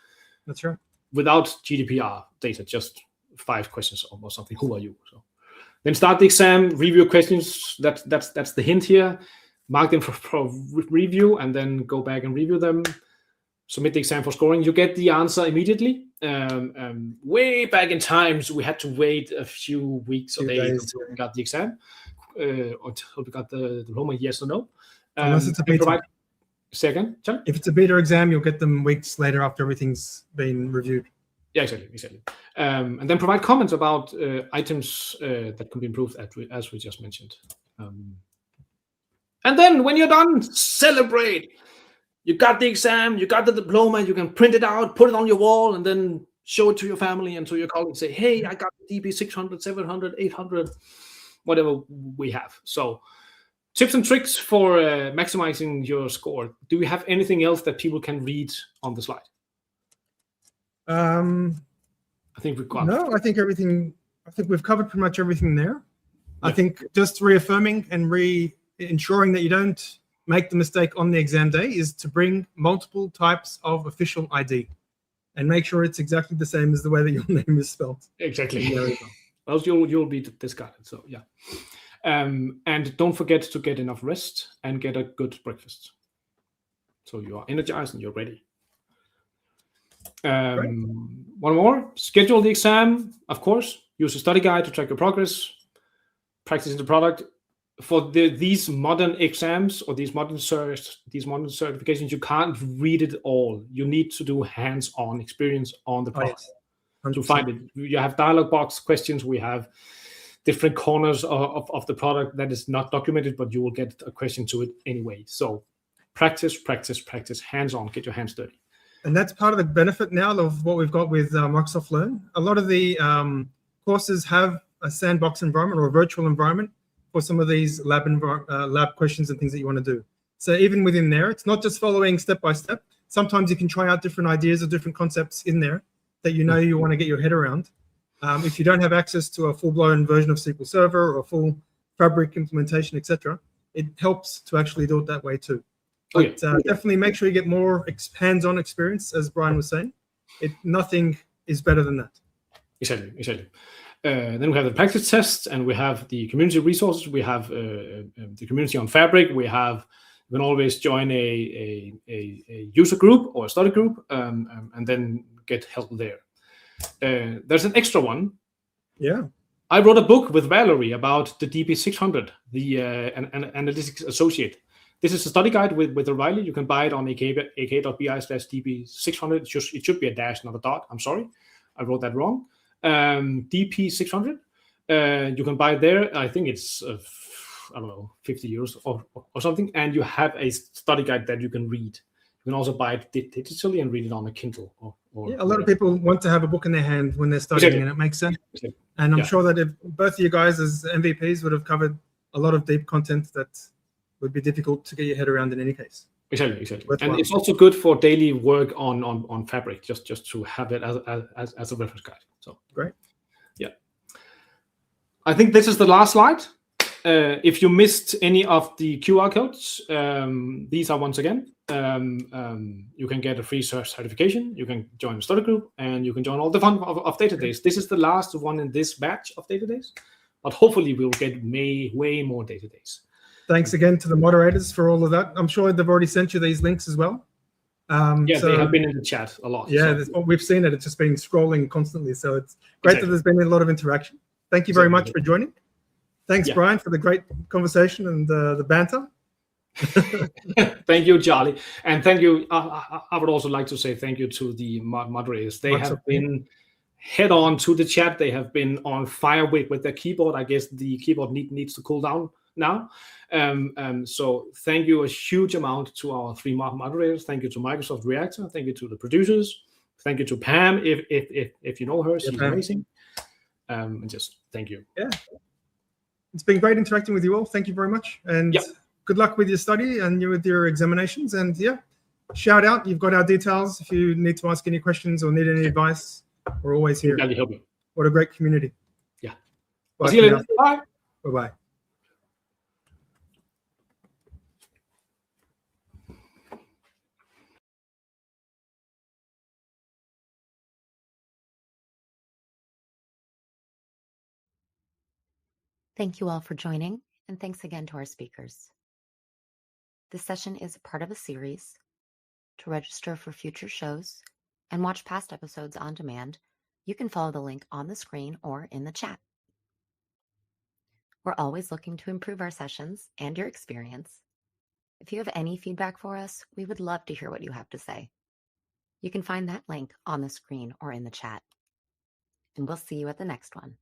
That's right. Without GDPR data, just 5 questions or something. Who are you? So then start the exam, review questions. That's the hint here. Mark them for review, and then go back and review them. Submit the exam for scoring. You get the answer immediately. Way back in times, we had to wait a few weeks or days until we got the exam, until we got the diploma, yes or no. Unless it's a beta. Say again, Charlie? If it's a beta exam, you'll get them weeks later after everything's been reviewed. Yeah, exactly. And then provide comments about items that can be improved, as we just mentioned. And then when you're done, celebrate. You got the exam, you got the diploma, you can print it out, put it on your wall, and then show it to your family and to your colleagues. Say, hey, I got the DB 600, 700, 800, whatever we have. So tips and tricks for maximizing your score. Do we have anything else that people can read on the slide? I think we've got. No, I think we've covered pretty much everything there. Yeah. I think just reaffirming and ensuring that you don't make the mistake on the exam day is to bring multiple types of official ID and make sure it's exactly the same as the way that your name is spelled. Exactly. else you'll be discarded. So yeah. And don't forget to get enough rest and get a good breakfast, so you are energized and you're ready. One more: schedule the exam. Of course, use a study guide to track your progress. Practice in the product. For these modern exams or these modern certifications, you can't read it all. You need to do hands-on experience on the product to find it. You have dialog box questions. We have different corners of the product that is not documented, but you will get a question to it anyway. So practice, hands-on, get your hands dirty. And that's part of the benefit now of what we've got with Microsoft Learn. A lot of the courses have a sandbox environment or a virtual environment for some of these lab questions and things that you want to do. So even within there, it's not just following step by step. Sometimes you can try out different ideas or different concepts in there that you want to get your head around. If you don't have access to a full-blown version of SQL Server or a full Fabric implementation, etc., it helps to actually do it that way too. But definitely make sure you get more hands-on experience, as Brian was saying. Nothing is better than that. Exactly. Then we have the practice tests, and we have the community resources. We have the community on Fabric. You can always join a user group or a study group, and then get help there. There's an extra one. Yeah. I wrote a book with Valerie about the DP600, the Analytics Associate. This is a study guide with O'Reilly. You can buy it on ak.bi/DP600. It should be a dash, not a dot. I'm sorry. I wrote that wrong. DP600. You can buy it there. I think it's, I don't know, 50 euros or something. And you have a study guide that you can read. You can also buy it digitally and read it on a Kindle. A lot of people want to have a book in their hand when they're studying, and it makes sense. And I'm sure that if both of you guys as MVPs would have covered a lot of deep content that would be difficult to get your head around in any case. Exactly. And it's also good for daily work on Fabric, just to have it as a reference guide. So great. Yeah. I think this is the last slide. If you missed any of the QR codes, these are once again. You can get a free certification. You can join a study group, and you can join all the fun of data days. This is the last one in this batch of data days, but hopefully we'll get way more data days. Thanks again to the moderators for all of that. I'm sure they've already sent you these links as well. They have been in the chat a lot. Yeah, we've seen it. It's just been scrolling constantly. So it's great that there's been a lot of interaction. Thank you very much for joining. Thanks, Brian, for the great conversation and the banter. Thank you, Charlie. And thank you. I would also like to say thank you to the moderators. They have been head on to the chat. They have been on fire with their keyboard. I guess the keyboard needs to cool down now. So thank you a huge amount to our 3 moderators. Thank you to Microsoft Reactor. Thank you to the producers. Thank you to Pam, if you know her. She's amazing. And just thank you. Yeah. It's been great interacting with you all. Thank you very much. And good luck with your study and with your examinations. And shout out. You've got our details. If you need to ask any questions or need any advice, we're always here. Help you. What a great community. Yeah. Bye. See you later. Bye. Bye-bye. Thank you all for joining, and thanks again to our speakers. This session is a part of a series. To register for future shows and watch past episodes on demand, you can follow the link on the screen or in the chat. We're always looking to improve our sessions and your experience. If you have any feedback for us, we would love to hear what you have to say. You can find that link on the screen or in the chat. And we'll see you at the next one.